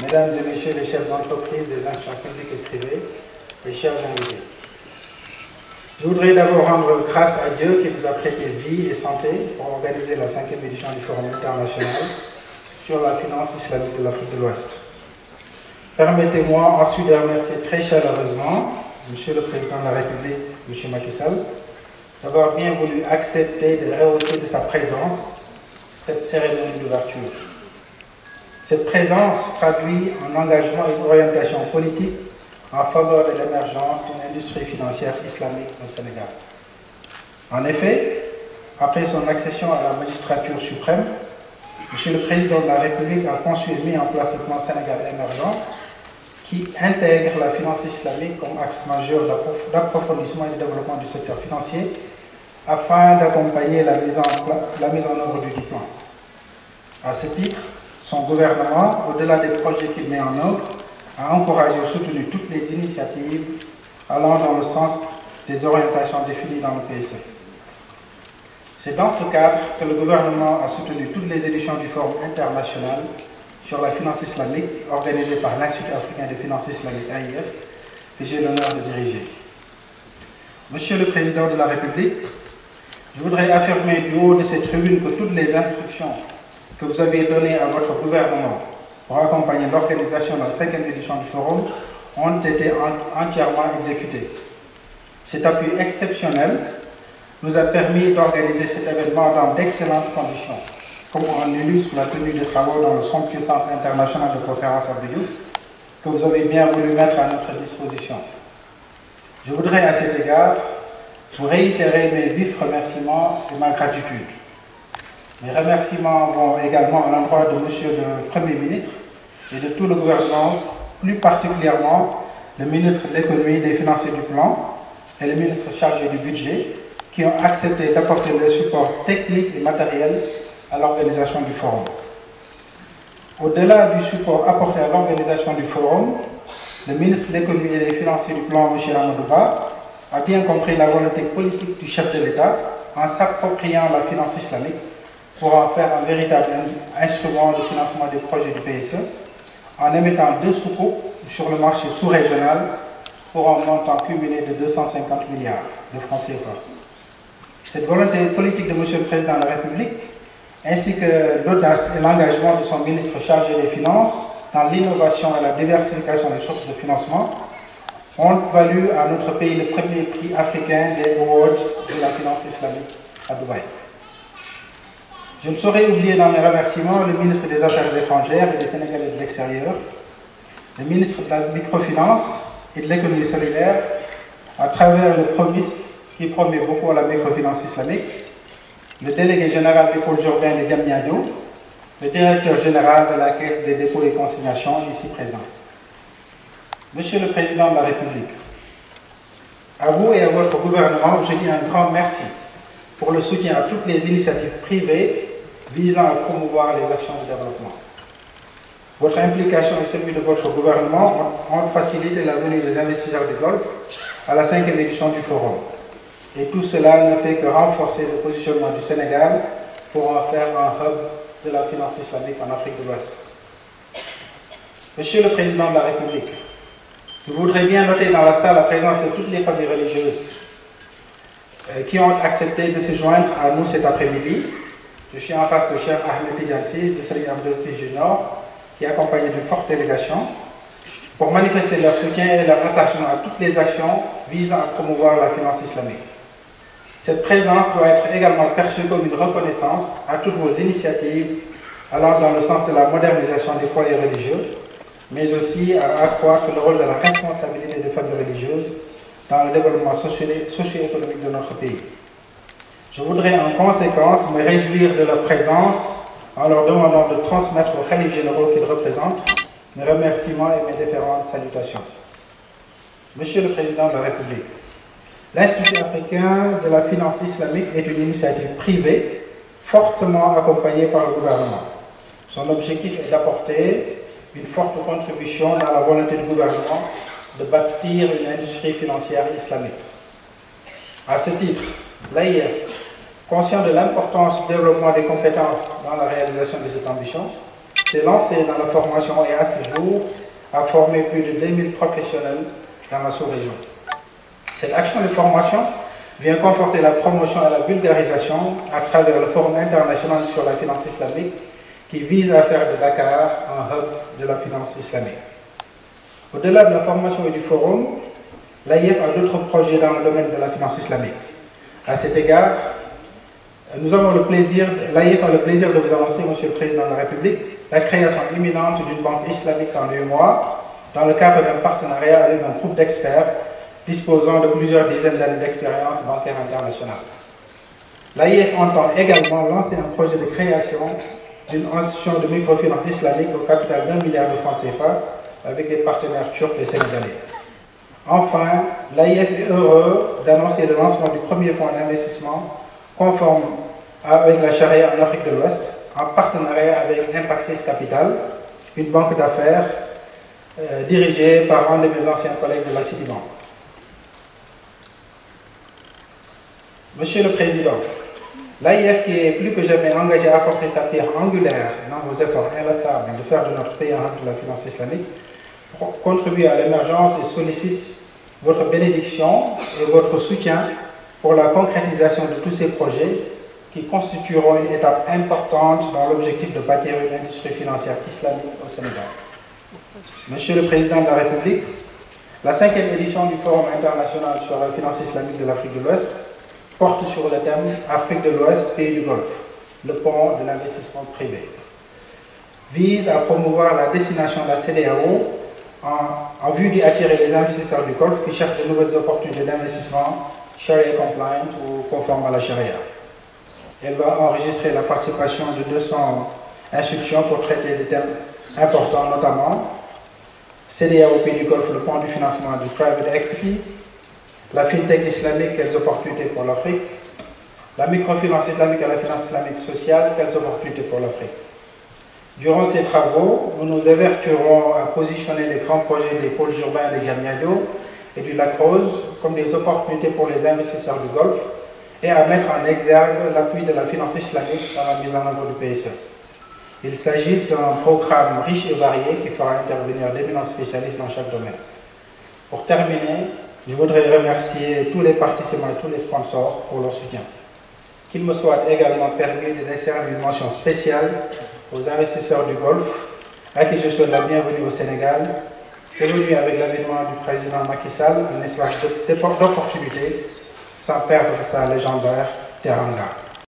Mesdames et Messieurs les chefs d'entreprise des institutions publiques et privées, et chers invités. Je voudrais d'abord rendre grâce à Dieu qui nous a prêté vie et santé pour organiser la 5e édition du Forum international sur la finance islamique de l'Afrique de l'Ouest. Permettez-moi ensuite de remercier très chaleureusement Monsieur le Président de la République, M. Macky Sall, d'avoir bien voulu accepter de rehausser de sa présence cette cérémonie d'ouverture. Cette présence traduit un engagement et une orientation politique en faveur de l'émergence d'une industrie financière islamique au Sénégal. En effet, après son accession à la magistrature suprême, M. le Président de la République a conçu et mis en place le plan Sénégal émergent qui intègre la finance islamique comme axe majeur d'approfondissement et de développement du secteur financier afin d'accompagner la mise en œuvre du plan. À ce titre, son gouvernement, au-delà des projets qu'il met en œuvre, a encouragé et soutenu toutes les initiatives allant dans le sens des orientations définies dans le PSE. C'est dans ce cadre que le gouvernement a soutenu toutes les éditions du Forum international sur la finance islamique organisé par l'Institut africain de finance islamique AIF, que j'ai l'honneur de diriger. Monsieur le Président de la République, je voudrais affirmer du haut de cette tribune que toutes les instructions que vous avez données à votre gouvernement pour accompagner l'organisation de la 5e édition du Forum ont été entièrement exécutées. Cet appui exceptionnel nous a permis d'organiser cet événement dans d'excellentes conditions, comme en illustre la tenue des travaux dans le somptueux Centre international de conférence à Diouf, que vous avez bien voulu mettre à notre disposition. Je voudrais à cet égard vous réitérer mes vifs remerciements et ma gratitude. Mes remerciements vont également à l'endroit de Monsieur le Premier ministre et de tout le gouvernement, plus particulièrement le ministre de l'Économie, des Finances et du Plan et le ministre chargé du Budget, qui ont accepté d'apporter le support technique et matériel à l'organisation du Forum. Au-delà du support apporté à l'organisation du Forum, le ministre de l'Économie et des Finances et du Plan, M. Amadou Ba, a bien compris la volonté politique du chef de l'État en s'appropriant la finance islamique pour en faire un véritable instrument de financement des projets du PSE, en émettant 2 soucoupes sur le marché sous-régional pour un montant cumulé de 250 milliards de francs CFA. Cette volonté politique de M. le Président de la République, ainsi que l'audace et l'engagement de son ministre chargé des Finances dans l'innovation et la diversification des sources de financement, ont valu à notre pays le premier prix africain des Awards de la finance islamique à Dubaï. Je ne saurais oublier dans mes remerciements le ministre des Affaires étrangères et des Sénégalais de l'extérieur, le ministre de la Microfinance et de l'économie solidaire, à travers le PROMIS qui promet beaucoup à la microfinance islamique, le délégué général du pôle urbain de Diamniadio, le directeur général de la Caisse des dépôts et consignations ici présent. Monsieur le Président de la République, à vous et à votre gouvernement, je dis un grand merci pour le soutien à toutes les initiatives privées visant à promouvoir les actions de développement. Votre implication et celle de votre gouvernement ont facilité la venue des investisseurs du Golfe à la 5e édition du Forum. Et tout cela ne fait que renforcer le positionnement du Sénégal pour en faire un hub de la finance islamique en Afrique de l'Ouest. Monsieur le Président de la République, je voudrais bien noter dans la salle la présence de toutes les familles religieuses qui ont accepté de se joindre à nous cet après-midi. Je suis en face de Cheikh Ahmed Tidiane de Serigne Abdel Sy Junior, qui est accompagné d'une forte délégation, pour manifester leur soutien et leur attachement à toutes les actions visant à promouvoir la finance islamique. Cette présence doit être également perçue comme une reconnaissance à toutes vos initiatives allant dans le sens de la modernisation des foyers religieux, mais aussi à accroître le rôle de la responsabilité des familles religieuses dans le développement socio-économique de notre pays. Je voudrais en conséquence me réjouir de leur présence en leur demandant de transmettre aux khalifes généraux qu'ils représentent mes remerciements et mes différentes salutations. Monsieur le Président de la République, l'Institut africain de la finance islamique est une initiative privée fortement accompagnée par le gouvernement. Son objectif est d'apporter une forte contribution dans la volonté du gouvernement de bâtir une industrie financière islamique. À ce titre, l'AIF, conscient de l'importance du développement des compétences dans la réalisation de cette ambition, s'est lancé dans la formation et à ce jour a formé plus de 2000 professionnels dans la sous-région. Cette action de formation vient conforter la promotion et la vulgarisation à travers le Forum international sur la finance islamique qui vise à faire de Dakar un hub de la finance islamique. Au-delà de la formation et du forum, l'AIF a d'autres projets dans le domaine de la finance islamique. À cet égard, l'AIF a le plaisir de vous annoncer, Monsieur le Président de la République, la création imminente d'une banque islamique en 8 mois, dans le cadre d'un partenariat avec un groupe d'experts disposant de plusieurs dizaines d'années d'expérience bancaire internationale. L'AIF entend également lancer un projet de création d'une institution de microfinance islamique au capital d'1 milliard de francs CFA avec des partenaires turcs et sénégalais. Enfin, l'AIF est heureux d'annoncer le lancement du premier fonds d'investissement conforme avec la charia en Afrique de l'Ouest, en partenariat avec Impaxis Capital, une banque d'affaires dirigée par un de mes anciens collègues de la Citibank. Monsieur le Président, l'AIF qui est plus que jamais engagé à apporter sa pierre angulaire dans vos efforts inlassables de faire de notre pays un hub de la finance islamique, contribue à l'émergence et sollicite votre bénédiction et votre soutien pour la concrétisation de tous ces projets qui constitueront une étape importante dans l'objectif de bâtir une industrie financière islamique au Sénégal. Monsieur le Président de la République, la 5e édition du Forum international sur la finance islamique de l'Afrique de l'Ouest porte sur le thème Afrique de l'Ouest, pays du Golfe, le pont de l'investissement privé, vise à promouvoir la destination de la CEDEAO en vue d'y attirer les investisseurs du Golfe qui cherchent de nouvelles opportunités d'investissement Sharia compliant ou conforme à la Sharia. Elle va enregistrer la participation de 200 institutions pour traiter des thèmes importants, notamment CEDEAO pays du Golfe, le pont du financement du private equity, la fintech islamique, quelles opportunités pour l'Afrique, la microfinance islamique et la finance islamique sociale, quelles opportunités pour l'Afrique. Durant ces travaux, nous nous évertuerons à positionner les grands projets des pôles urbains de Diamniadio et du Lac Rose comme des opportunités pour les investisseurs du Golfe et à mettre en exergue l'appui de la finance islamique dans la mise en œuvre du PSE. Il s'agit d'un programme riche et varié qui fera intervenir d'éminents spécialistes dans chaque domaine. Pour terminer, je voudrais remercier tous les participants et tous les sponsors pour leur soutien. Qu'il me soit également permis de décerner une mention spéciale aux investisseurs du Golfe, à qui je souhaite la bienvenue au Sénégal, évoluer avec l'avènement du président Macky Sall, un espace d'opportunité, sans perdre sa légendaire Teranga.